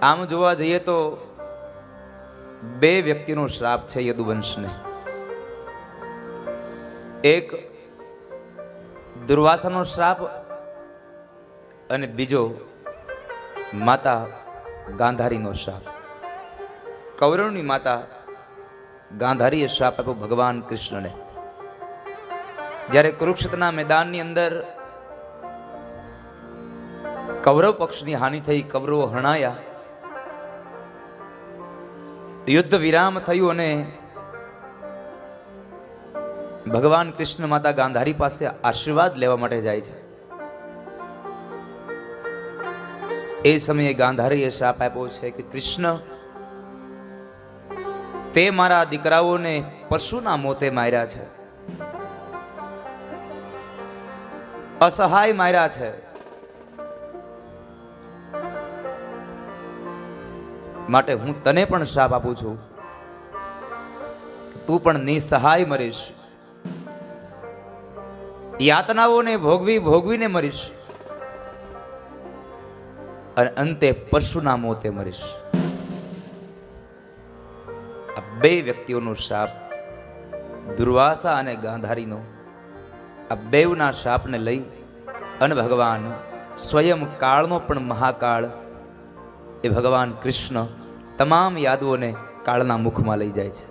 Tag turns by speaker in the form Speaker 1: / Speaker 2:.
Speaker 1: આમ જોવા જઈએ તો બે વ્યક્તિનો શ્રાપ છે યદુવંશને. એક દુર્વાસાનો શ્રાપ અને બીજો માતા ગાંધારીનો શ્રાપ. કૌરવની માતા ગાંધારીએ શ્રાપ આપ્યો ભગવાન કૃષ્ણને. જ્યારે કુરુક્ષેત્રના મેદાનની અંદર કૌરવ પક્ષની હાનિ થઈ, કૌરવો હણાયા, યુદ્ધ વિરામ થયું અને ભગવાન કૃષ્ણ માતા ગાંધારી પાસે આશીર્વાદ લેવા માટે જાય છે. એ સમયે ગાંધારીએ શ્રાપ આપ્યો છે કે કૃષ્ણ, તે મારા દીકરાઓને પશુના મોતે માર્યા છે, અસહાય માર્યા છે, માટે હું તને પણ શ્રાપ આપું છું, તું પણ નિસહાય મરીશ, યાતનાઓને ભોગવીને મરીશ અને અંતે પશુના મોતે મરીશ. આ બે વ્યક્તિઓનો શ્રાપ, દુર્વાસા અને ગાંધારીનો, આ બેવના શ્રાપને લઈ અને ભગવાન સ્વયં કાળનો પણ મહાકાળ એ ભગવાન કૃષ્ણ તમામ યાદવોને કાળના મુખમાં લઈ જાય છે.